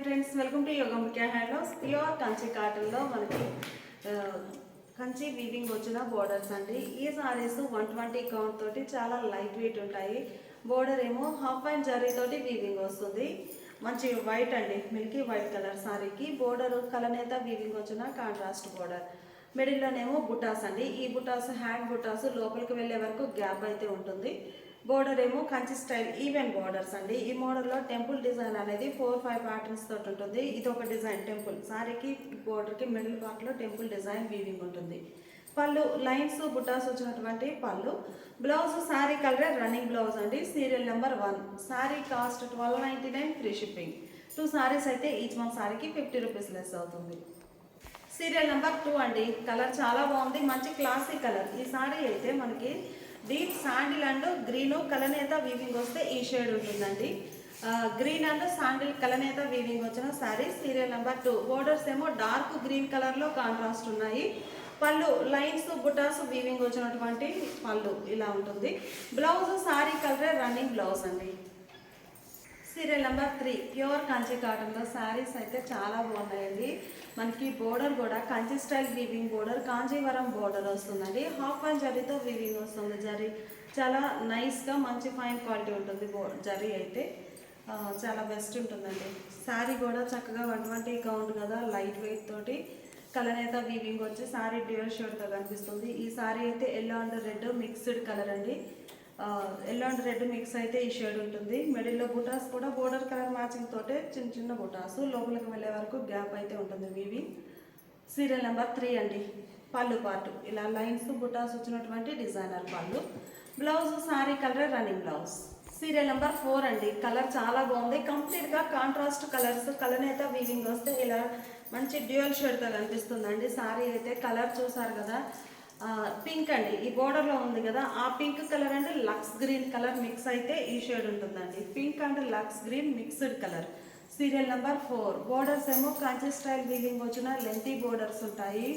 Friends, welcome to Yogamukhya handlooms. Pure Kanchi కాటన్లో మనకి Kanchi weaving వచ్చిన బోర్డర్స్ అండి. ఈ సారీస్ 120 కౌంట్ తోటి చాలా లైట్ వెయిట్ ఉంటాయి. బోర్డర్ ఏమో హాఫ్ అండ్ జరీ తోటి వీవింగ్ వస్తుంది. మంచి వైట్ అండి, మిల్కీ వైట్ కలర్ సారీకి బోర్డర్ కలనేత వీవింగ్ వచ్చిన కాంట్రాస్ట్ బోర్డర్. మిడిల్లోనేమో బుటాస్ అండి. ఈ బుటాస్ హ్యాండ్ బుటాస్ లోపలికి వెళ్ళే వరకు గ్యాప్ అయితే ఉంటుంది. బోర్డర్ ఏమో కంచి స్టైల్ ఈవెన్ బోర్డర్స్ అండి. ఈ మోడల్లో టెంపుల్ డిజైన్ అనేది 4-5 ప్యాటర్న్స్ తోటి ఉంటుంది. ఇది ఒక డిజైన్ టెంపుల్ సారీకి బోర్డర్కి మిడిల్ పార్ట్లో టెంపుల్ డిజైన్ వీవింగ్ ఉంటుంది. పళ్ళు లైన్స్ బుటాస్ వచ్చినటువంటి పళ్ళు. Blouse sari colour running blouse అండి. Serial number 1. Sari cost 1299 free shipping. 2 saris అయితే ఈచ్ వన్ సారీకి 50 రూపీస్ లెస్ అవుతుంది. సీరియల్ నెంబర్ 2 అండి. కలర్ చాలా బాగుంది, మంచి క్లాసిక్ కలర్. ఈ సారీ అయితే మనకి డీప్ శాండిల్ అండ్ గ్రీన్ కలనేత వీవింగ్ వస్తే ఈ షేడ్ ఉంటుందండి. గ్రీన్ అండ్ శాండిల్ కలనేత వీవింగ్ వచ్చిన శారీ. Serial number 2. బోర్డర్స్ ఏమో డార్క్ గ్రీన్ కలర్లో కాంట్రాస్ట్ ఉన్నాయి. పళ్ళు లైన్స్ బుటాస్ వీవింగ్ వచ్చినటువంటి పళ్ళు ఇలా ఉంటుంది. Blouse sari colour running blouse అండి. Serial number 3. ప్యూర్ కంచి కాటన్లో శారీస్ అయితే చాలా బాగున్నాయండి. మనకి బోర్డర్ కూడా Kanchi style weaving border, Kanjeevaram border వస్తుందండి. హాఫ్ అండ్ జరీతో వీవింగ్ వస్తుంది. జరీ చాలా నైస్గా మంచి ఫైన్ క్వాలిటీ ఉంటుంది. జరీ అయితే చాలా బెస్ట్ ఉంటుందండి. శారీ కూడా చక్కగా 120 కౌంట్ కదా, లైట్ వెయిట్ తోటి కలనేత వీవింగ్ వచ్చి శారీ డ్యూయల్ షేడ్తో కనిపిస్తుంది. ఈ శారీ అయితే yellow and red mixed colour అండి. ఎల్లో అండ్ రెడ్ మిక్స్ అయితే ఈ షేడ్ ఉంటుంది. మిడిల్లో బుటాస్ కూడా బోర్డర్ కలర్ మ్యాచింగ్ తోటే చిన్న చిన్న బుటాస్ లోపలికి వెళ్ళే వరకు గ్యాప్ అయితే ఉంటుంది వీవింగ్. సీరియల్ నెంబర్ 3 అండి. పళ్ళు పార్ట్ ఇలా లైన్స్ బుటాస్ వచ్చినటువంటి డిజైనర్ పళ్ళు. Blouse sari colour running blouse. Serial number 4 అండి. కలర్ చాలా బాగుంది, కంప్లీట్గా కాంట్రాస్ట్ కలర్స్. కలనేత వీవింగ్ వస్తే ఇలా మంచి డ్యూయల్ షేడ్తో కనిపిస్తుందండి. సారీ అయితే కలర్ చూసారు కదా, పింక్ అండి. ఈ బోర్డర్లో ఉంది కదా, ఆ పింక్ కలర్ అంటే లక్స్ గ్రీన్ కలర్ మిక్స్ అయితే ఈ షేడ్ ఉంటుందండి. Pink and lux green mixed colour. Serial number 4. Borders ఏమో కంచి స్టైల్ వీవింగ్ వచ్చిన లెంతీ బోర్డర్స్ ఉంటాయి.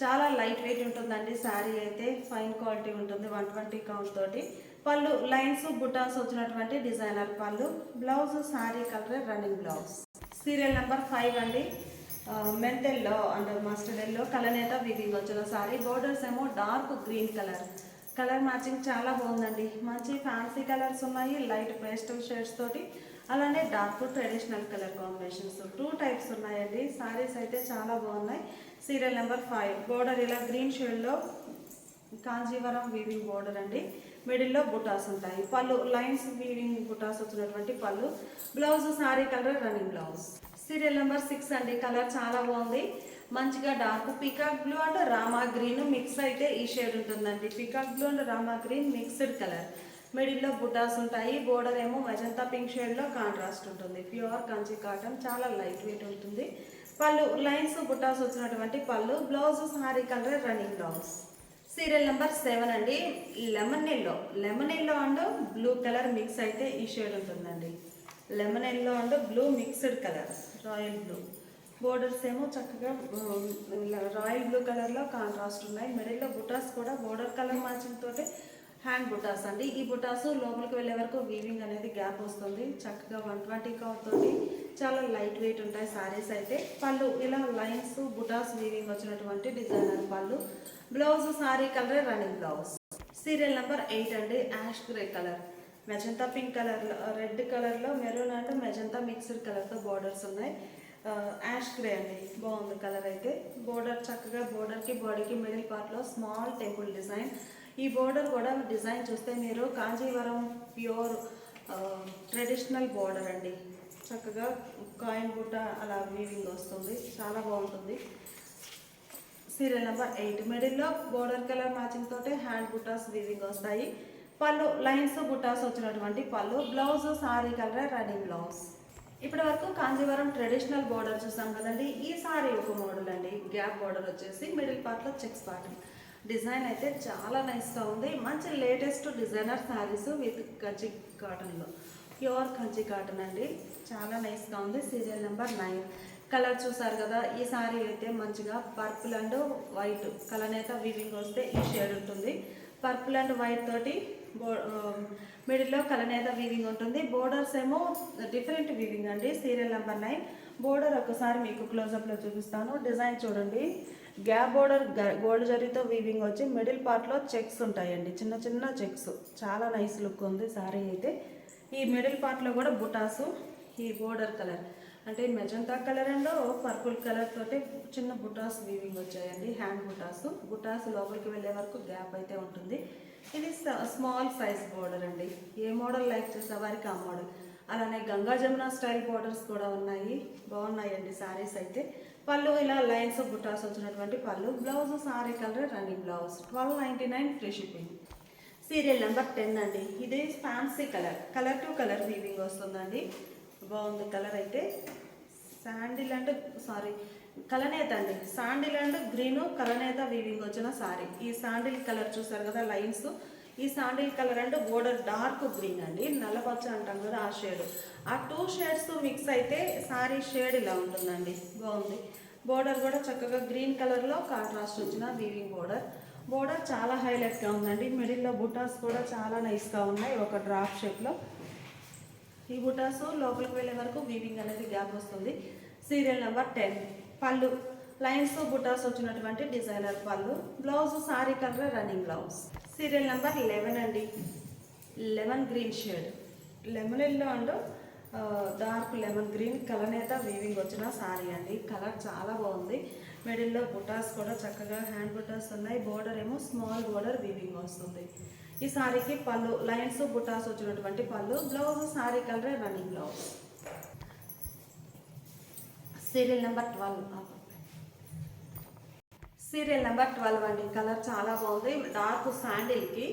చాలా లైట్ వెయిట్ ఉంటుందండి. శారీ అయితే ఫైన్ క్వాలిటీ ఉంటుంది, 120 కౌంట్ తోటి. పళ్ళు లైన్స్ బుటాస్ వచ్చినటువంటి డిజైనర్ పళ్ళు. Blouse sari colour running blouse. Serial number 5 అండి. Mint yellow and mustard yellow కలనేత వీవింగ్ వచ్చిన సారీ. బోర్డర్స్ ఏమో dark green colour. Colour matching చాలా బాగుందండి. మంచి ఫ్యాన్సీ కలర్స్ ఉన్నాయి, లైట్ పేస్టల్ షేడ్స్ తోటి, అలానే dark traditional colour combinations. 2 types ఉన్నాయండి. సారీస్ అయితే చాలా బాగున్నాయి. Serial number 5. బోర్డర్ ఇలా గ్రీన్ షేడ్లో కాంజీవరం వీవింగ్ బోర్డర్ అండి. మిడిల్లో బుటాస్ ఉంటాయి. పళ్ళు లైన్స్ వీవింగ్ బుటాస్ వచ్చినటువంటి పళ్ళు. Blouse sari colour running blouse. Serial number 6 అండి. కలర్ చాలా బాగుంది, మంచిగా dark peacock blue and Rama green mix అయితే ఈ షేడ్ ఉంటుందండి. Peacock blue and Rama green mixed colour. మిడిల్లో బుటాస్ ఉంటాయి. బోర్డర్ ఏమో మెజంతా పింక్ షేడ్లో కాంట్రాస్ట్ ఉంటుంది. ప్యూర్ కంచి కాటన్, చాలా లైట్ వెయిట్ ఉంటుంది. పళ్ళు లైన్స్ బుటాస్ వచ్చినటువంటి పళ్ళు. Blouse sari colour running blouse. Serial number 7 అండి. Lemon yellow and blue colour mix అయితే ఈ షేడ్ ఉంటుందండి. Lemon yellow and blue mixed colour, royal blue. Borders ఏమో చక్కగా రాయల్ బ్లూ కలర్లో కాంట్రాస్ట్ ఉన్నాయి. మిడిల్లో బుటాస్ కూడా బోర్డర్ కలర్ మ్యాచింగ్ తోటి హ్యాండ్ బుటాస్ అండి. ఈ బుటాస్ లోపలికి వెళ్ళే వరకు వీవింగ్ అనేది గ్యాప్ వస్తుంది. చక్కగా 120 కౌంట్ తోటి చాలా లైట్ వెయిట్ ఉంటాయి సారీస్ అయితే. పళ్ళు ఇలా లైన్స్ బుటాస్ వీవింగ్ వచ్చినటువంటి డిజైనర్ పళ్ళు. Blouse sari colour running blouse. Serial number 8 అండి. Ash grey colour, magenta pink కలర్లో, రెడ్ కలర్లో మెరూన్ అండ్ మెజంతా మిక్స్డ్ కలర్తో బోర్డర్స్ ఉన్నాయి. యాష్ గ్రే అండి, బాగుంది కలర్ అయితే. బోర్డర్ చక్కగా బోర్డర్కి బాడీకి మిడిల్ పార్ట్లో స్మాల్ టెంపుల్ డిజైన్. ఈ బోర్డర్ కూడా డిజైన్ చూస్తే మీరు కాంజీవరం ప్యూర్ ట్రెడిషనల్ బోర్డర్ అండి. చక్కగా కాయిన్ బుట్ట అలా వీవింగ్ వస్తుంది, చాలా బాగుంటుంది. Serial number 8. మిడిల్లో బోర్డర్ కలర్ మ్యాచింగ్ తోటే హ్యాండ్ బుటాస్ వీవింగ్ వస్తాయి. పళ్ళు లైన్స్ బుటాస్ వచ్చినటువంటి పళ్ళు. Blouse sari colour running blouse. ఇప్పటి వరకు కాంజీవరం ట్రెడిషనల్ బోర్డర్ చూసాం కదండి. ఈ సారీ ఒక మోడల్ అండి. గ్యాప్ బోర్డర్ వచ్చేసి మిడిల్ పార్ట్లో చెక్స్ ప్యాటర్న్. డిజైన్ అయితే చాలా నైస్గా ఉంది. మంచి latest designer saris with Kanchi కాటన్లో, ప్యూర్ కంచి కాటన్ అండి. చాలా నైస్గా ఉంది. Serial number 9. కలర్ చూసారు కదా. ఈ సారీ అయితే మంచిగా పర్పుల్ అండ్ వైట్ కలనేత వీవింగ్ వస్తే ఈ షేడ్ ఉంటుంది. పర్పుల్ అండ్ వైట్ తోటి మిడిల్లో కలనేత వీవింగ్ ఉంటుంది. బోర్డర్స్ ఏమో డిఫరెంట్ వీవింగ్ అండి. సీరియల్ నెంబర్ 9 బోర్డర్ ఒకసారి మీకు క్లోజప్లో చూపిస్తాను. డిజైన్ చూడండి, గ్యాప్ బోర్డర్ గోల్డ్ జరీతో వీవింగ్ వచ్చి మిడిల్ పార్ట్లో చెక్స్ ఉంటాయండి, చిన్న చిన్న చెక్స్. చాలా నైస్ లుక్ ఉంది సారీ అయితే. ఈ మిడిల్ పార్ట్లో కూడా బుటాసు, ఈ బోర్డర్ కలర్ అంటే magenta colour and purple colour తోటి చిన్న బుటాస్ వీవింగ్ వచ్చాయండి. హ్యాండ్ బుటాస్ లోపలికి వెళ్ళే వరకు గ్యాప్ అయితే ఉంటుంది. ఇది స్మాల్ సైజ్ బోర్డర్ అండి. ఏ మోడల్ లైక్ చేసే వారికి ఆ మోడల్. అలానే గంగా జమున స్టైల్ బోర్డర్స్ కూడా ఉన్నాయి, బాగున్నాయండి సారీస్ అయితే. పళ్ళు ఇలా లైన్స్ బుటాస్ వచ్చినటువంటి పళ్ళు. Blouse sari colour running blouse. 1299 free shipping. Serial number 10 అండి. ఇది fancy colour to colour weaving వస్తుందండి. బాగుంది కలర్ అయితే. శాండిల్ అండ్ కలనేత అండి. శాండిల్ అండ్ గ్రీను కలనేత వీవింగ్ వచ్చిన సారీ. ఈ శాండిల్ కలర్ చూసారు కదా లైన్స్, ఈ sandal colour and border dark green అండి, నల్లపచ్చ అంటాం కదా ఆ షేడ్. ఆ 2 షేడ్స్ మిక్స్ అయితే సారీ షేడ్ ఇలా ఉంటుందండి, బాగుంది. బోర్డర్ కూడా చక్కగా గ్రీన్ కలర్లో కాంట్రాస్ట్ వచ్చిన వీవింగ్ బోర్డర్ చాలా హైలైట్గా ఉందండి. మిడిల్లో బుటాస్ కూడా చాలా నైస్గా ఉన్నాయి, ఒక డ్రాప్ షేప్లో. ఈ బుటాస్ లోపలికి వెళ్ళే వరకు వీవింగ్ అనేది గ్యాప్ వస్తుంది. సీరియల్ నెంబర్ 10 పళ్ళు లైన్స్ బుటాస్ వచ్చినటువంటి డిజైనర్ పళ్ళు. Blouse sari colour running blouse. Serial number 11 అండి. Lemon green shade, lemon yellow and dark lemon green కలనేత వీవింగ్ వచ్చిన సారీ అండి. కలర్ చాలా బాగుంది. మిడిల్లో బుటాస్ కూడా చక్కగా హ్యాండ్ బుటాస్ ఉన్నాయి. బోర్డర్ ఏమో స్మాల్ బోర్డర్ వీవింగ్ వస్తుంది. ఈ సారీకి పళ్ళు లైన్స్ బుటాస్ వచ్చినటువంటి పళ్ళు. Blouse sari colour running blouse. Serial number 12. Serial number 12 అండి. కలర్ చాలా బాగుంది. డార్క్ శాండిల్కి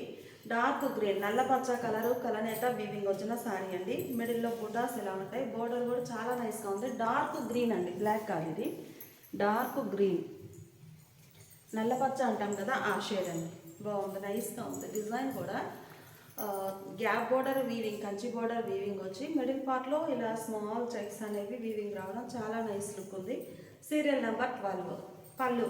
డార్క్ గ్రీన్ నల్లపచ్చ కలరు కలనేత వీవింగ్ వచ్చిన సారీ అండి. మిడిల్లో బుటాస్ ఇలా ఉంటాయి. బోర్డర్ కూడా చాలా నైస్గా ఉంది. డార్క్ గ్రీన్ అండి, బ్లాక్ కాదు ఇది, డార్క్ గ్రీన్ నల్లపచ్చ అంటాం కదా ఆ షేడ్ అండి. బాగుంది, నైస్గా ఉంది. డిజైన్ కూడా gap border weaving, Kanchi border weaving వచ్చి మిడిల్ పార్ట్లో ఇలా స్మాల్ చెక్స్ అనేవి వీవింగ్ రావడం చాలా నైస్ లుక్ ఉంది. సీరియల్ నెంబర్ 12 పళ్ళు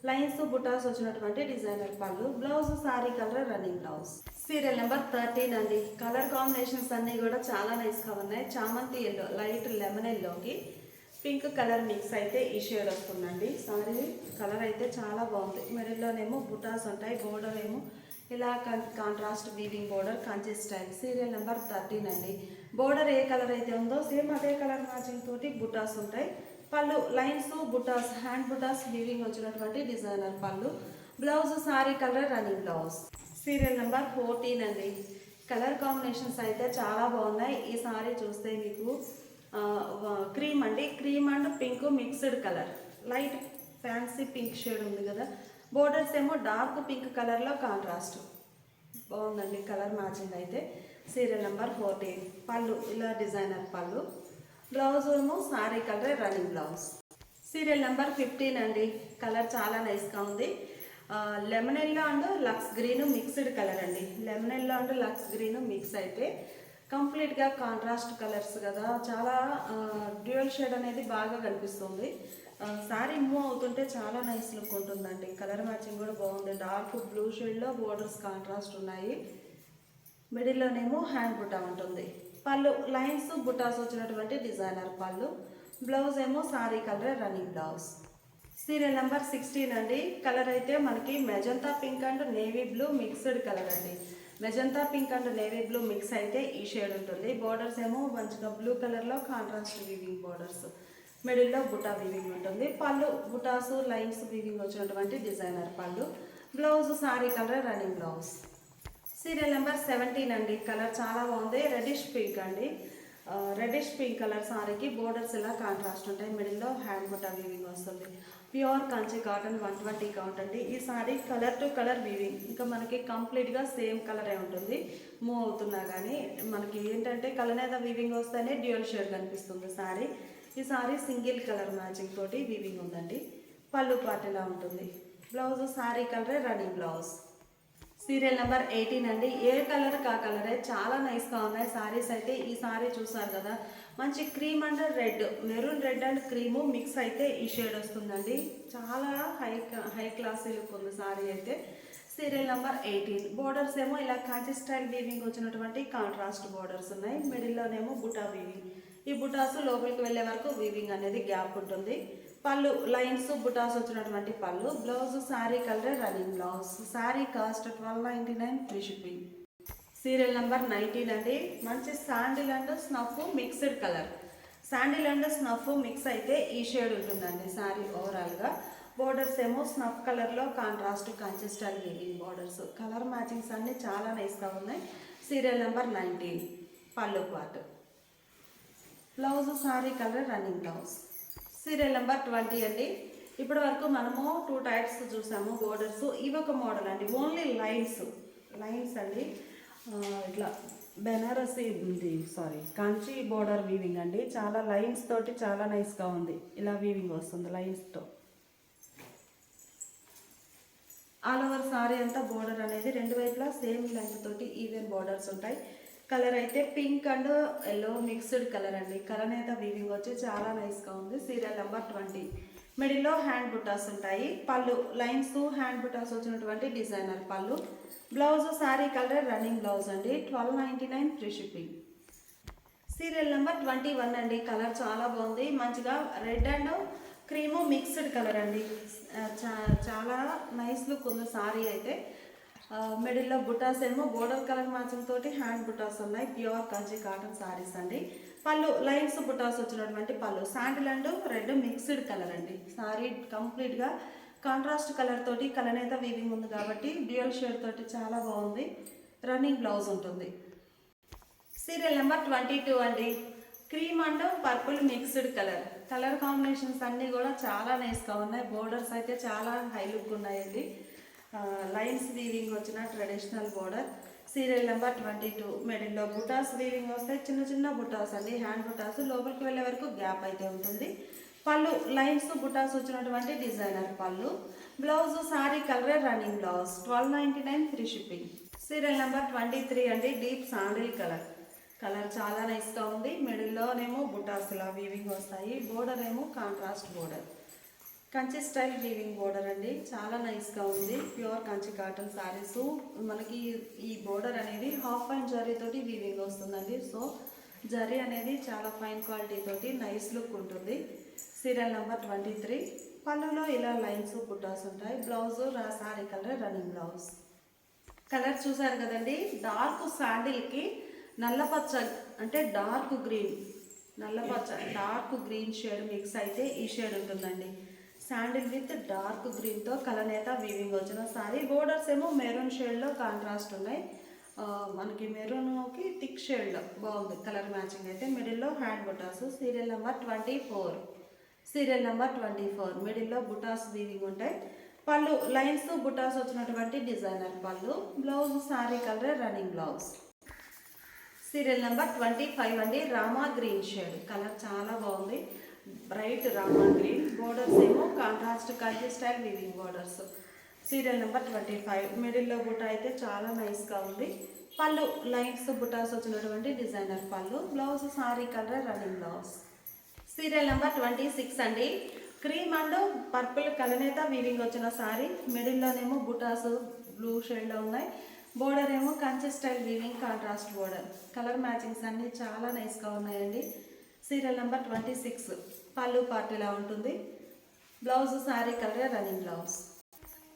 లైన్స్ బుటాస్ వచ్చినటువంటి డిజైనర్ పళ్ళు. Blouse sari colour running blouse. Serial number 13 అండి. కలర్ కాంబినేషన్స్ అన్నీ కూడా చాలా నైస్గా ఉన్నాయి. చామంతి ఎల్లో, లైట్ లెమన్ ఎల్లోకి పింక్ కలర్ మిక్స్ అయితే ఈ షేడ్ వస్తుందండి. సారీ కలర్ అయితే చాలా బాగుంది. మిడిల్లోనేమో బుటాస్ ఉంటాయి. బోర్డర్ ఏమో ఇలా contrast weaving border Kanchi style. Serial number 13 అండి. బోర్డర్ ఏ కలర్ అయితే ఉందో సేమ్ అదే కలర్ మ్యాచింగ్ తోటి బుటాస్ ఉంటాయి. పళ్ళు లైన్స్ బుటాస్ హ్యాండ్ బుటాస్ వీవింగ్ వచ్చినటువంటి డిజైనర్ పళ్ళు. Blouse sari colour running blouse. Serial number 14 అండి. కలర్ కాంబినేషన్స్ అయితే చాలా బాగున్నాయి. ఈ సారీ చూస్తే మీకు క్రీమ్ అండి, cream and pink mixed colour, light fancy pink shade ఉంది కదా. బోర్డర్స్ ఏమో డార్క్ పింక్ కలర్లో కాంట్రాస్ట్, బాగుందండి కలర్ మ్యాచింగ్ అయితే. సీరియల్ నెంబర్ 14 పళ్ళు ఇలా డిజైనర్ పళ్ళు. బ్లౌజ్ ఏమో sari colour running blouse. Serial number 15 అండి. కలర్ చాలా నైస్గా ఉంది. Lemon yellow and lux green mixed colour అండి. Lemon yellow and lux green mix అయితే కంప్లీట్గా కాంట్రాస్ట్ కలర్స్ కదా, చాలా డ్యూయల్ షేడ్ అనేది బాగా కనిపిస్తుంది. సారీ మూవ్ అవుతుంటే చాలా నైస్ లుక్ ఉంటుందండి. కలర్ మ్యాచింగ్ కూడా బాగుంది. డార్క్ బ్లూ షేడ్లో బోర్డర్స్ కాంట్రాస్ట్ ఉన్నాయి. మిడిల్లోనేమో హ్యాండ్ బుటా ఉంటుంది. పళ్ళు లైన్స్ బుటాస్ వచ్చినటువంటి డిజైనర్ పళ్ళు. బ్లౌజ్ ఏమో sari colour running blouse. Serial number 16 అండి. కలర్ అయితే మనకి magenta pink and navy blue mixed colour అండి. Magenta pink and navy blue mix అయితే ఈ షేడ్ ఉంటుంది. బోర్డర్స్ ఏమో మంచిగా బ్లూ కలర్లో కాంట్రాస్ట్ వీవింగ్ బోర్డర్స్. మిడిల్లో బుటా వీవింగ్ ఉంటుంది. పళ్ళు బుటాసు లైన్స్ వీవింగ్ వచ్చినటువంటి డిజైనర్ పళ్ళు. Blouse sari colour running blouse. Serial number 17 అండి. కలర్ చాలా బాగుంది. రెడిష్ పింక్ అండి. రెడిష్ పింక్ కలర్ సారీకి బోర్డర్స్ ఇలా కాంట్రాస్ట్ ఉంటాయి. మిడిల్లో హ్యాండ్ బుటా వీవింగ్ వస్తుంది. ప్యూర్ కంచి కాటన్ 120 కౌంట్ అండి. ఈ sorry colour to colour weaving, ఇంకా మనకి కంప్లీట్గా సేమ్ కలరే ఉంటుంది. మూవ్ అవుతున్నా కానీ మనకి ఏంటంటే కలనేద వీవింగ్ వస్తేనే డ్యూయల్ షేడ్ కనిపిస్తుంది సారీ. ఈ సారీ సింగిల్ కలర్ మ్యాచింగ్ తోటి వీవింగ్ ఉందండి. పళ్ళు పార్ట్ ఇలా ఉంటుంది. బ్లౌజ్ సారీ కలరే రన్నింగ్ బ్లౌజ్. సీరియల్ నెంబర్ 18 అండి. ఏ కలర్ కా కలరే చాలా నైస్గా ఉన్నాయి సారీస్ అయితే. ఈ సారీ చూసారు కదా, మంచి cream and red, maroon red and cream mix అయితే ఈ షేడ్ వస్తుందండి. చాలా హై క్లాసీ లుక్ ఉంది సారీ అయితే. Serial number 18. బోర్డర్స్ ఏమో ఇలా కాంచి స్టైల్ వీవింగ్ వచ్చినటువంటి కాంట్రాస్ట్ బోర్డర్స్ ఉన్నాయి. మిడిల్లోనేమో బుటా వీవింగ్. ఈ బుటాస్ లోపలికి వెళ్ళే వరకు వీవింగ్ అనేది గ్యాప్ ఉంటుంది. పళ్ళు లైన్స్ బుటాస్ వచ్చినటువంటి పళ్ళు. Blouse sari colour running blouse. Sari cost 1299 free shipping. Serial number 19 అండి. మంచి sandal and snuff mixed colour. Sandal and snuff mix అయితే ఈ షేడ్ ఉంటుందండి శారీ ఓవరాల్గా. బోర్డర్స్ ఏమో స్నఫ్ కలర్లో contrast Kanchi style weaving borders. Colour matchings అన్నీ చాలా నైస్గా ఉన్నాయి. సీరియల్ నెంబర్ 19 పళ్ళు part. Blouse sari colour running blouse. Serial number 20 అండి. ఇప్పటి వరకు మనము 2 టైప్స్ చూసాము బోర్డర్స్. ఇవి ఒక మోడల్ అండి, ఓన్లీ లైన్స్ అండి. ఇట్లా బెనారసి ఉంది, కంచి బోర్డర్ వీవింగ్ అండి. చాలా లైన్స్ తోటి చాలా నైస్గా ఉంది. ఇలా వీవింగ్ వస్తుంది లైన్స్తో. ఆల్ ఓవర్ సారీ అంతా బోర్డర్ అనేది రెండు వైపులా సేమ్ లెంత్ తోటి ఈవెన్ బోర్డర్స్ ఉంటాయి. కలర్ అయితే pink and yellow mixed colour అండి. కలర్ అయితే వీవింగ్ వచ్చి చాలా నైస్గా ఉంది. Serial number 20. మిడిల్లో హ్యాండ్ బుటాస్ ఉంటాయి. పళ్ళు లైన్స్ హ్యాండ్ బుటాస్ వచ్చినటువంటి డిజైనర్ పళ్ళు. Blouse sari colour running blouse అండి. 1299 ఫ్రీ షిప్పింగ్. సీరియల్ నెంబర్ 21 అండి. కలర్ చాలా బాగుంది. మంచిగా red and cream mixed colour అండి. చాలా నైస్ లుక్ ఉంది సారీ అయితే. మిడిల్లో బుటాస్ ఏమో బోర్డర్ కలర్ మ్యాచింగ్ తోటి హ్యాండ్ బుటాస్ ఉన్నాయి. ప్యూర్ కంచి కాటన్ సారీస్ అండి. పళ్ళు లైన్స్ బుటాస్ వచ్చినటువంటి పళ్ళు. Sandal and red mixed colour అండి. సారీ కంప్లీట్గా కాంట్రాస్ట్ కలర్ తోటి కలనేత వీవింగ్ ఉంది కాబట్టి డ్యూయల్ షేడ్ తోటి చాలా బాగుంది. రన్నింగ్ బ్లౌజ్ ఉంటుంది. సీరియల్ నెంబర్ 22 అండి. Cream and purple mixed colour combinations అన్నీ కూడా చాలా నైస్గా ఉన్నాయి. బోర్డర్స్ అయితే చాలా హై లుక్ ఉన్నాయండి. లైన్స్ వీవింగ్ వచ్చిన ట్రెడిషనల్ బోర్డర్. Serial number 22. మిడిల్లో బుటాస్ వీవింగ్ వస్తాయి. చిన్న చిన్న బుటాస్ అండి, హ్యాండ్ బుటాస్. లోపలికి వెళ్ళే వరకు గ్యాప్ అయితే ఉంటుంది. పళ్ళు లైన్స్ బుటాస్ వచ్చినటువంటి డిజైనర్ పళ్ళు. Blouse sari colour running blouse. 1299 free shipping. Serial number 23 అండి. డీప్ శాండిల్ కలర్ చాలా నైస్గా ఉంది. మిడిల్లోనేమో బుటాస్ ఇలా వీవింగ్ వస్తాయి. బోర్డర్ ఏమో contrast border. Kanchi style weaving border అండి. చాలా నైస్గా ఉంది. Pure Kanchi cotton saris. మనకి ఈ బోర్డర్ అనేది హాఫ్ ఫైన్ జరీ తోటి వీవింగ్ వస్తుందండి. సో జరీ అనేది చాలా ఫైన్ క్వాలిటీ తోటి నైస్ లుక్ ఉంటుంది. Serial number 23. పళ్ళులో ఇలా లైన్స్ బుటాస్ ఉంటాయి. Blouse sari colour running blouse. Colour చూసారు కదండి. డార్క్ శాండిల్కి నల్లపచ్చ అంటే డార్క్ గ్రీన్ షేడ్ మిక్స్ అయితే ఈ షేడ్ ఉంటుందండి. శాండిల్ విత్ డార్క్ గ్రీన్తో కలనేత వీవింగ్ వచ్చిన సారీ. బోర్డర్స్ ఏమో మెరూన్ షేడ్లో కాంట్రాస్ట్ ఉన్నాయి. మనకి మెరూన్కి థిక్ షేడ్లో బాగుంది కలర్ మ్యాచింగ్ అయితే. మిడిల్లో hand butas. Serial number 24. Serial number 24. మిడిల్లో బుటాస్ వీవింగ్ ఉంటాయి. పళ్ళు లైన్స్ బుటాస్ వచ్చినటువంటి డిజైనర్ పళ్ళు. Blouse sari colour running blouse. Serial number 25 అండి. రామా గ్రీన్ షేడ్ కలర్ చాలా బాగుంది. Bright Rama green. బోర్డర్స్ ఏమో contrast Kanchi style weaving borders. Serial number 25. మిడిల్లో బుటా అయితే చాలా నైస్గా ఉంది. పళ్ళు లైన్స్ బుటాస్ వచ్చినటువంటి డిజైనర్ పళ్ళు. Blouse sari colour running blouse. Serial number 26 అండి. క్రీమ్ అండ్ పర్పుల్ కలనేత వీవింగ్ వచ్చిన సారీ. మిడిల్లోనేమో బుటాస్ బ్లూ షేడ్లో ఉన్నాయి. బోర్డర్ ఏమో Kanchi style weaving contrast border. Colour matchings అన్నీ చాలా నైస్గా ఉన్నాయండి. సీరియల్ నెంబర్ 26. పళ్ళు పార్ట్ ఇలా ఉంటుంది. Blouse sari colour running blouse.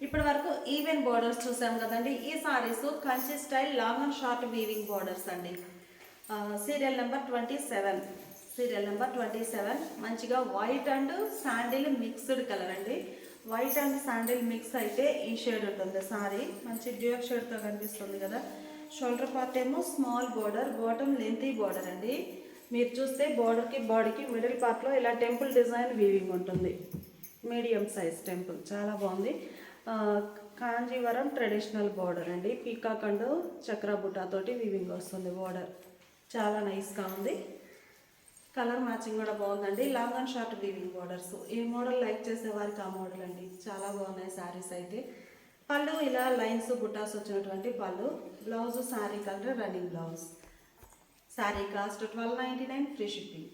ఇప్పటి వరకు ఈవెన్ బోర్డర్స్ చూసాం కదండి. ఈ saris Kanchi style long and short weaving borders అండి. Serial number 27. Serial number 27. మంచిగా white and sandal mixed colour అండి. వైట్ అండ్ శాండిల్ మిక్స్ అయితే ఈ షేడ్ ఉంటుంది సారీ. మంచి డ్యూయల్ షేడ్తో కనిపిస్తుంది కదా. షోల్డర్ పార్ట్ ఏమో small border, bottom lengthy border అండి. మీరు చూస్తే బోర్డర్కి బాడీకి మిడిల్ పార్ట్లో ఇలా టెంపుల్ డిజైన్ వీవింగ్ ఉంటుంది. మీడియం సైజ్ టెంపుల్ చాలా బాగుంది. కాంజీవరం ట్రెడిషనల్ బోర్డర్ అండి. పీకాక్ అండ్ చక్ర బుట్టాతోటి వీవింగ్ వస్తుంది బోర్డర్. చాలా నైస్గా ఉంది. కలర్ మ్యాచింగ్ కూడా బాగుందండి. Long and short weaving borders. ఈ మోడల్ లైక్ చేసే వారికి ఆ మోడల్ అండి. చాలా బాగున్నాయి శారీస్ అయితే. పళ్ళు ఇలా లైన్స్ బుటాస్ వచ్చినటువంటి పళ్ళు. Blouse sari colour running blouse. Sari cost 1299 free shipping.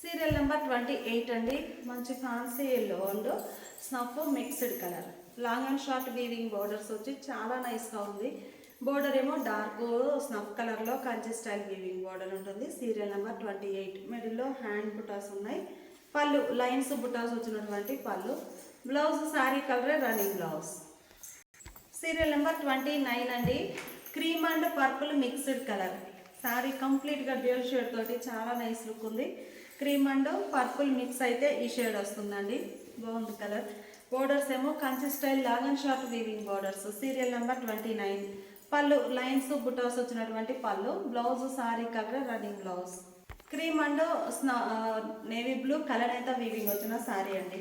Serial number 28 అండి. మంచి fancy yellow and snuff mixed colour. Long and short weaving borders వచ్చి చాలా నైస్గా ఉంది. బోర్డర్ ఏమో డార్క్ స్నఫ్ కలర్లో కంచి స్టైల్ వీవింగ్ బోర్డర్ ఉంటుంది. Serial number 28. మిడిల్లో హ్యాండ్ బుటాస్ ఉన్నాయి. పళ్ళు లైన్స్ బుటాస్ వచ్చినటువంటి పళ్ళు. బ్లౌజ్ శారీ కలరే రన్నింగ్ బ్లౌజ్. సీరియల్ నెంబర్ 29 అండి. Cream and purple mixed colour. Sari కంప్లీట్గా డ్యూయల్ షేడ్ తోటి చాలా నైస్ లుక్ ఉంది. క్రీమ్ అండ్ పర్పుల్ మిక్స్ అయితే ఈ షేడ్ వస్తుందండి. బాగుంది కలర్. బోర్డర్స్ ఏమో Kanchi style long and short weaving borders. Serial number 29. పళ్ళు లైన్స్ బుటాస్ వచ్చినటువంటి పళ్ళు. Blouse sari colour running blouse. Cream and navy blue colour అయితే వీవింగ్ వచ్చిన సారీ అండి.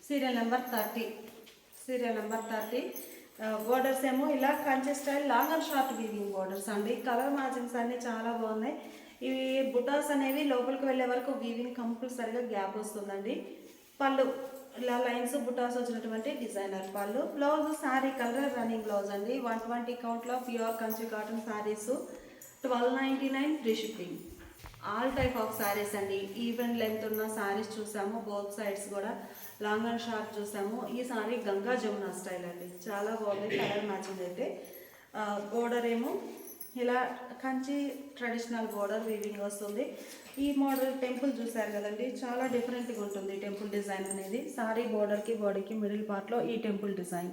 Serial number 30. Serial number 30. Borders ఏమో ఇలా Kanchi style long and short weaving borders అండి. కలర్ మ్యాచింగ్స్ అన్నీ చాలా బాగున్నాయి. ఇవి బుటాస్ అనేవి లోపలికి వెళ్ళే వరకు వీవింగ్ కంపల్సరీగా గ్యాప్ వస్తుందండి. పళ్ళు ఇలా లైన్స్ బుటాస్ వచ్చినటువంటి డిజైనర్ పళ్ళు. Blouse sari colour running blouse అండి. 120 కౌంట్లో pure Kanchi cotton saris 1299 free shipping. All type of saris అండి. ఈవెన్ లెంత్ ఉన్న శారీస్ చూసాము, బోత్ సైడ్స్ కూడా లాంగ్ అండ్ షార్ట్ చూసాము. ఈ శారీ గంగా జమున స్టైల్ అండి. చాలా బాగుంది కలర్ మ్యాచింగ్ అయితే. బోర్డర్ ఏమో ఇలా కంచి ట్రెడిషనల్ బోర్డర్ వీవింగ్ వస్తుంది. ఈ మోడల్ టెంపుల్ చూసారు కదండి, చాలా డిఫరెంట్గా ఉంటుంది టెంపుల్ డిజైన్ అనేది. సారీ బోర్డర్కి బాడీకి మిడిల్ పార్ట్లో ఈ టెంపుల్ డిజైన్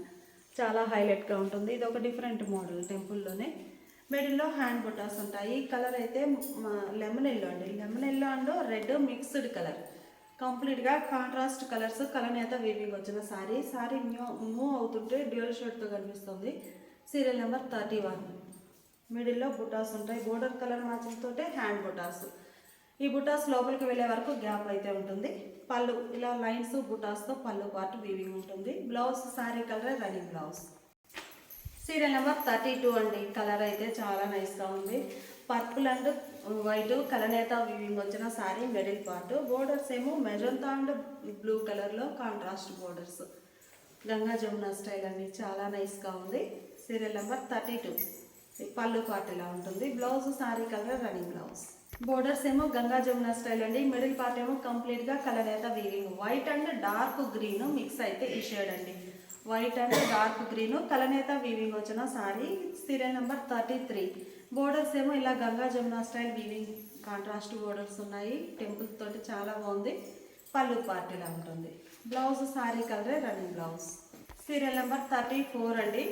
చాలా హైలైట్గా ఉంటుంది. ఇది ఒక డిఫరెంట్ మోడల్ టెంపుల్లోనే. మిడిల్లో హ్యాండ్ బుటాస్ ఉంటాయి. కలర్ అయితే లెమన్ ఎల్లో అండి. Lemon yellow and red mixed colour. కంప్లీట్గా కాంట్రాస్ట్ కలర్స్ కలర్ అయితే వీవింగ్ వచ్చిన సారీ. సారీ మూవ్ అవుతుంటే డ్యూయల్ షేడ్తో కనిపిస్తుంది. Serial number 31. మిడిల్లో బుటాస్ ఉంటాయి. బోర్డర్ కలర్ మ్యాచింగ్ తోటే హ్యాండ్ బుటాస్. ఈ బుటాస్ లోపలికి వెళ్ళే వరకు గ్యాప్ అయితే ఉంటుంది. పళ్ళు ఇలా లైన్స్ బుటాస్తో పళ్ళు పార్ట్ వీవింగ్ ఉంటుంది. Blouse sari colour running blouse. Serial number 32 అండి. కలర్ అయితే చాలా నైస్గా ఉంది. పర్పుల్ అండ్ వైట్ కలనేత వీవింగ్ వచ్చిన శారీ మిడిల్ పార్ట్. బోర్డర్స్ ఏమో మెజంతా అండ్ బ్లూ కలర్లో contrast borders. Ganga Jamuna style అండి. చాలా నైస్గా ఉంది. Serial number 32. పళ్ళు పార్ట్ ఇలా ఉంటుంది. Blouse sari colour running blouse. Borders ఏమో గంగా జమున స్టైల్ అండి. మిడిల్ పార్ట్ ఏమో కంప్లీట్గా కలనేత weaving. White and dark green mix అయితే ఈ షేడ్ అండి. వైట్ అండ్ డార్క్ గ్రీన్ కలనేత వీవింగ్ వచ్చిన సారీ. Serial number 33. బోర్డర్స్ ఏమో ఇలా Ganga Jamuna style weaving contrast borders ఉన్నాయి. టెంపుల్ తోటి చాలా బాగుంది. పళ్ళు పార్ట్ ఇలా ఉంటుంది. బ్లౌజ్ సారీ కలరే రన్నింగ్ బ్లౌజ్. సీరియల్ నెంబర్ 34 అండి.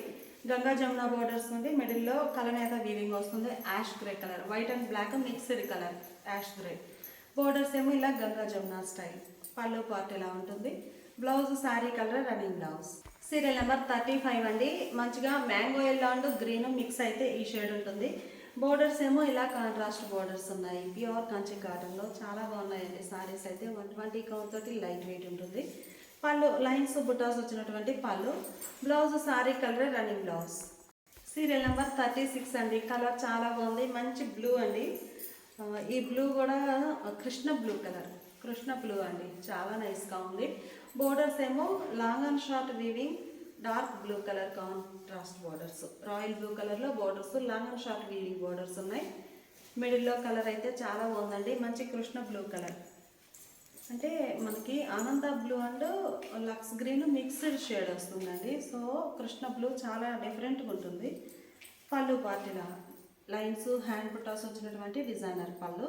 గంగా జమున బోర్డర్స్ నుండి మిడిల్లో కలనేత వీవింగ్ వస్తుంది. Ash grey colour. White and black mixed colour ash grey. Borders ఏమో ఇలా గంగా జమున స్టైల్. పళ్ళు పార్ట్ ఇలా ఉంటుంది. Blouse sari colour running blouse. Serial number 35 అండి. మంచిగా mango yellow and green mix అయితే ఈ షేడ్ ఉంటుంది. బోర్డర్స్ ఏమో ఇలా కాంట్రాస్ట్ బోర్డర్స్ ఉన్నాయి. ప్యూర్ కంచి కాటన్లో చాలా బాగున్నాయండి సారీస్ అయితే. 120 కౌంట్ తోటి లైట్ వెయిట్ ఉంటుంది. పళ్ళు లైన్స్ బుటాస్ వచ్చినటువంటి పళ్ళు. Blouse sari colour running blouse. Serial number 36 అండి. కలర్ చాలా బాగుంది. మంచి బ్లూ అండి. ఈ బ్లూ కూడా Krishna blue colour. Krishna blue అండి. చాలా నైస్గా ఉంది. బోర్డర్స్ ఏమో long and short weaving dark blue colour contrast borders. Royal blue కలర్లో borders long and short weaving borders ఉన్నాయి. మిడిల్లో కలర్ అయితే చాలా బాగుందండి. మంచి కృష్ణ బ్లూ కలర్ అంటే మనకి Ananda blue and lux green mixed shade వస్తుందండి. సో కృష్ణ బ్లూ చాలా డిఫరెంట్గా ఉంటుంది. పళ్ళు పార్టీలా లైన్స్ హ్యాండ్ బుటాస్ వచ్చినటువంటి డిజైనర్ పళ్ళు.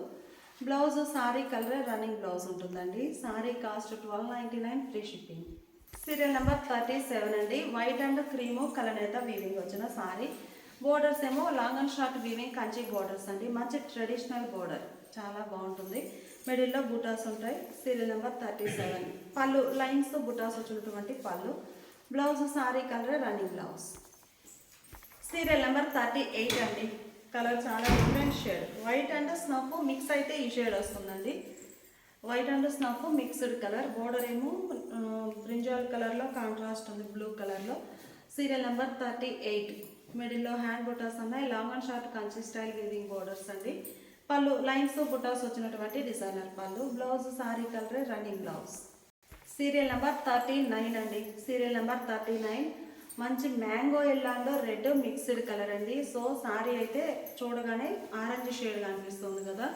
Blouse sari colour running blouse ఉంటుందండి. Sari cost 1299 free shipping. Serial number 37 అండి. వైట్ అండ్ క్రీము కలనేత వీవింగ్ వచ్చిన సారీ. బోర్డర్స్ ఏమో long and short weaving Kanchi borders అండి. మంచి ట్రెడిషనల్ బోర్డర్ చాలా బాగుంటుంది. మిడిల్లో బుటాస్ ఉంటాయి. Serial number 37. పళ్ళు లైన్స్ బుటాస్ వచ్చినటువంటి పళ్ళు. Blouse sari colour running blouse. Serial number 38 అండి. కలర్ చాలా different shade. White and snuff mix అయితే ఈ షేడ్ వస్తుందండి. White and snuff mixed colour. Border ఏమో బ్రింజాల్ కలర్లో కాంట్రాస్ట్ ఉంది బ్లూ కలర్లో. Serial number 38. మిడిల్లో హ్యాండ్ బుటాస్ ఉన్నాయి. Long and short Kanchi style weaving borders అండి. పళ్ళు లైన్స్ బుటాస్ వచ్చినటువంటి డిజైనర్ పళ్ళు. Blouse sari colour running blouse. Serial number 39 అండి. Serial number 39. మంచి mango yellow and red mixed colour అండి. సో సారీ అయితే చూడగానే ఆరెంజ్ షేడ్ కనిపిస్తుంది కదా,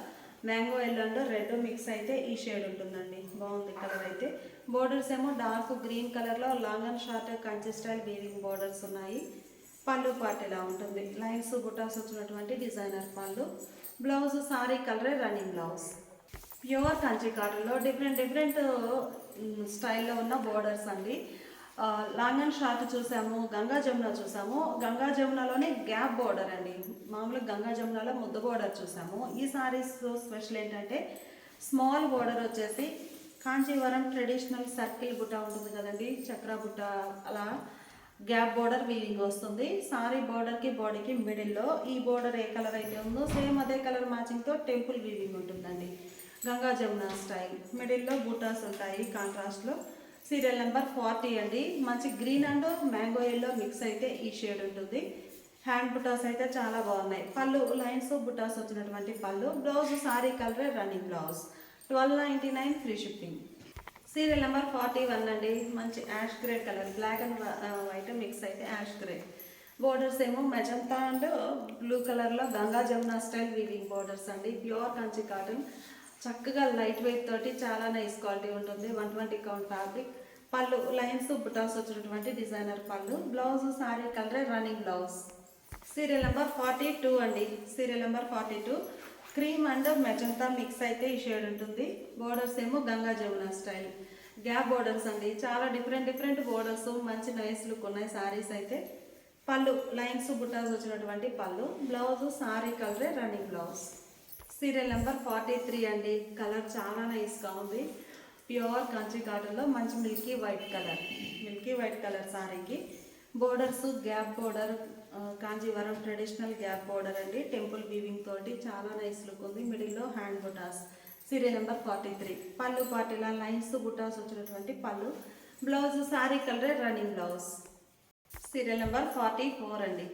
mango yellow and red mix అయితే ఈ షేడ్ ఉంటుందండి. బాగుంది కలర్ అయితే. బోర్డర్స్ ఏమో డార్క్ గ్రీన్ కలర్లో long and short Kanchi style weaving borders ఉన్నాయి. పళ్ళు పార్ట్ ఇలా ఉంటుంది. లైన్స్ బుటాస్ వచ్చినటువంటి డిజైనర్ పళ్ళు. బ్లౌజ్ సారీ కలరే రన్నింగ్ బ్లౌజ్. ప్యూర్ కంచి కాటన్లో డిఫరెంట్ స్టైల్లో ఉన్న బోర్డర్స్ అండి. లాంగ్ అండ్ షార్ట్ చూసాము, గంగా జమున చూసాము. గంగా జమునలోనే గ్యాప్ బోర్డర్ అండి. మామూలుగా గంగా జమునలో ముద్ద బోర్డర్ చూసాము. ఈ సారీస్ స్పెషల్ ఏంటంటే స్మాల్ బోర్డర్ వచ్చేసి కాంచీవరం ట్రెడిషనల్ సర్కిల్ బుట్ట ఉంటుంది కదండి, చక్ర బుట్ట, అలా గ్యాప్ బోర్డర్ వీవింగ్ వస్తుంది. సారీ బోర్డర్కి బాడీకి మిడిల్లో ఈ బోర్డర్ ఏ కలర్ అయితే ఉందో సేమ్ అదే కలర్ మ్యాచింగ్తో టెంపుల్ వీవింగ్ ఉంటుందండి. గంగా జమున స్టైల్. మిడిల్లో బూటాస్ ఉంటాయి కాంట్రాస్ట్లో. సీరియల్ నెంబర్ 40 అండి. మంచి green and mango yellow mix అయితే ఈ షేడ్ ఉంటుంది. హ్యాండ్ బుటాస్ అయితే చాలా బాగున్నాయి. పళ్ళు లైన్స్ బుటాస్ వచ్చినటువంటి పళ్ళు. బ్లౌజ్ సారీ కలరే running blouse. 1299 free shipping. Serial number 41 అండి. మంచి ash grey colour, black and white mix అయితే యాష్ గ్రే. బోర్డర్స్ ఏమో మెజంతా అండ్ బ్లూ కలర్లో Ganga Jamuna style weaving borders అండి. ప్యూర్ కంచి కాటన్, చక్కగా లైట్ వెయిట్ తోటి చాలా నైస్ క్వాలిటీ ఉంటుంది. 120 కౌంట్ ఫ్యాబ్రిక్. పళ్ళు లైన్స్ బుటాస్ వచ్చినటువంటి డిజైనర్ పళ్ళు. బ్లౌజ్ సారీ కలరే రన్నింగ్ బ్లౌజ్. సీరియల్ నెంబర్ 42 అండి. Serial number 42 cream and magenta mix అయితే ఈ షేడ్ ఉంటుంది. బోర్డర్స్ ఏమో Ganga Jamuna style gap borders అండి. చాలా డిఫరెంట్ బోర్డర్స్, మంచి నైస్ లుక్ ఉన్నాయి సారీస్ అయితే. పళ్ళు లైన్స్ బుటాస్ వచ్చినటువంటి పళ్ళు. బ్లౌజ్ సారీ కలరే రన్నింగ్ బ్లౌజ్. సీరియల్ నెంబర్ 43 అండి. కలర్ చాలా నైస్గా ఉంది. ప్యూర్ కంచి కాటన్లో మంచి మిల్కీ వైట్ కలర్ సారీకి. Borders gap border, Kanjeevaram traditional gap border అండి. టెంపుల్ వీవింగ్ తోటి చాలా నైస్ లుక్ ఉంది. మిడిల్లో హ్యాండ్ బుటాస్. Serial number 43. పళ్ళు పాటిలా లైన్స్ బుటాస్ వచ్చినటువంటి పళ్ళు. బ్లౌజ్ సారీ కలరే రన్నింగ్ బ్లౌజ్. సీరియల్ నెంబర్ 44 అండి.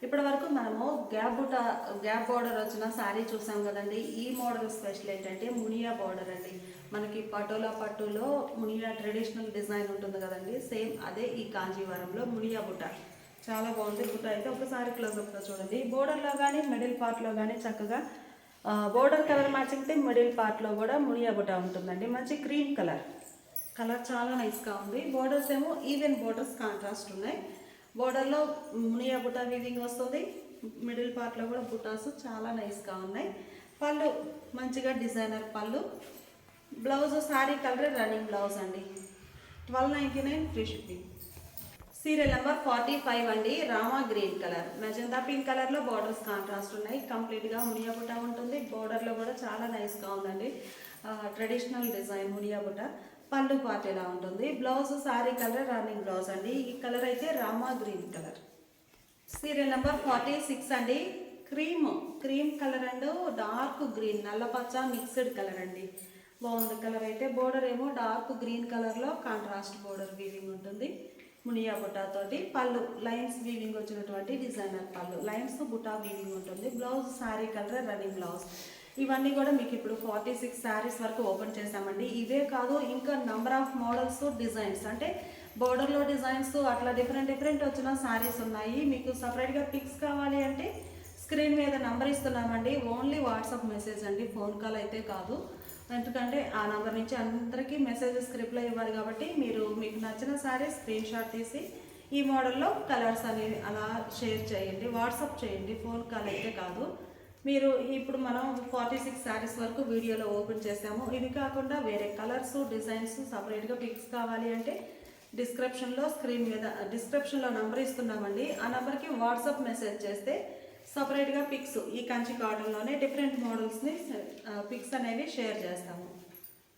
ఇప్పటి వరకు మనము గ్యాప్ బోర్డర్ వచ్చిన శారీ చూసాం కదండి. ఈ మోడల్ స్పెషల్ ఏంటంటే మునియా బోర్డర్ అండి. మనకి పటోలా పట్టులో మునియా ట్రెడిషనల్ డిజైన్ ఉంటుంది కదండి, సేమ్ అదే ఈ కాంజీవరంలో మునియా బుట్ట. చాలా బాగుంది బుట్ట అయితే. ఒకసారి క్లోజ్అప్లో చూడండి. బోర్డర్లో కానీ మిడిల్ పార్ట్లో కానీ చక్కగా బోర్డర్ కలర్ మ్యాచింగ్తో మిడిల్ పార్ట్లో కూడా మునియా బుట్ట ఉంటుందండి. మంచి క్రీమ్ కలర్ చాలా నైస్గా ఉంది. బోర్డర్స్ ఏమో ఈవెన్ బోర్డర్స్ కాంట్రాస్ట్ ఉన్నాయి. బోర్డర్లో మునియా బుటా వీవింగ్ వస్తుంది. మిడిల్ పార్ట్లో కూడా బుటాస్ చాలా నైస్గా ఉన్నాయి. పళ్ళు మంచిగా డిజైనర్ పళ్ళు. Blouse sari colour running blouse అండి. 1299 ఫ్రీ షిప్పింగ్. సీరియల్ నెంబర్ 45 అండి. Rama green colour, magenta pink కలర్లో బోర్డర్స్ కాంట్రాస్ట్ ఉన్నాయి. కంప్లీట్గా మునియా బుటా ఉంటుంది. బోర్డర్లో కూడా చాలా నైస్గా ఉందండి. Traditional design muniya buta. పళ్ళు పార్ట్ ఎలా ఉంటుంది. Blouse sari colour running blouse అండి. ఈ కలర్ అయితే Rama green colour. Serial number 46 అండి. Cream colour and dark green, నల్లపచ్చ మిక్స్డ్ కలర్ అండి. బాగుంది కలర్ అయితే. బోర్డర్ ఏమో డార్క్ గ్రీన్ కలర్లో కాంట్రాస్ట్ బోర్డర్ వీవింగ్ ఉంటుంది మునియా బుటా తోటి. పళ్ళు లైన్స్ వీవింగ్ వచ్చినటువంటి డిజైనర్ పళ్ళు. లైన్స్ బుటా వీవింగ్ ఉంటుంది. Blouse sari colour running blouse. ఇవన్నీ కూడా మీకు ఇప్పుడు 46 శారీస్ వరకు ఓపెన్ చేసామండి. ఇవే కాదు, ఇంకా నంబర్ ఆఫ్ మోడల్స్, డిజైన్స్, అంటే బోర్డర్లో డిజైన్స్ అట్లా డిఫరెంట్ వచ్చిన శారీస్ ఉన్నాయి. మీకు సపరేట్గా పిక్స్ కావాలి అంటే స్క్రీన్ మీద నంబర్ ఇస్తున్నామండి. ఓన్లీ వాట్సాప్ మెసేజ్ అండి, ఫోన్ కాల్ అయితే కాదు. ఎందుకంటే ఆ నెంబర్ నుంచి అందరికీ మెసేజెస్ రిప్లై ఇవ్వాలి కాబట్టి మీకు నచ్చిన శారీ స్క్రీన్ షాట్ తీసి ఈ మోడల్లో కలర్స్ అనేవి అలా షేర్ చేయండి, వాట్సాప్ చేయండి, ఫోన్ కాల్ అయితే కాదు. మీరు ఇప్పుడు మనం 46 శారీస్ వరకు వీడియోలో ఓపెన్ చేసాము. ఇవి కాకుండా వేరే కలర్స్, డిజైన్స్, సపరేట్గా పిక్స్ కావాలి అంటే డిస్క్రిప్షన్లో నంబర్ ఇస్తున్నామండి. ఆ నెంబర్కి వాట్సాప్ మెసేజ్ చేస్తే సపరేట్గా పిక్స్, ఈ కంచి కాటన్లోనే డిఫరెంట్ మోడల్స్ని పిక్స్ అనేవి షేర్ చేస్తాము.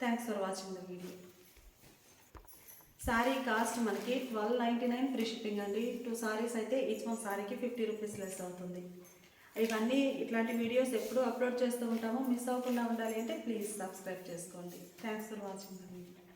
Thanks for watching the video. Sari cost మనకి 1299 ఫ్రీ షిప్పింగ్ అండి. 2 సారీస్ అయితే ఈచ్ వన్ సారీకి 50 రూపీస్ లెస్ అవుతుంది. ఇవన్నీ ఇట్లాంటి వీడియోస్ ఎప్పుడు అప్లోడ్ చేస్తూ ఉంటాము. మిస్ అవ్వకుండా ఉండాలి అంటే ప్లీజ్ సబ్స్క్రైబ్ చేసుకోండి. Thanks for watching the video.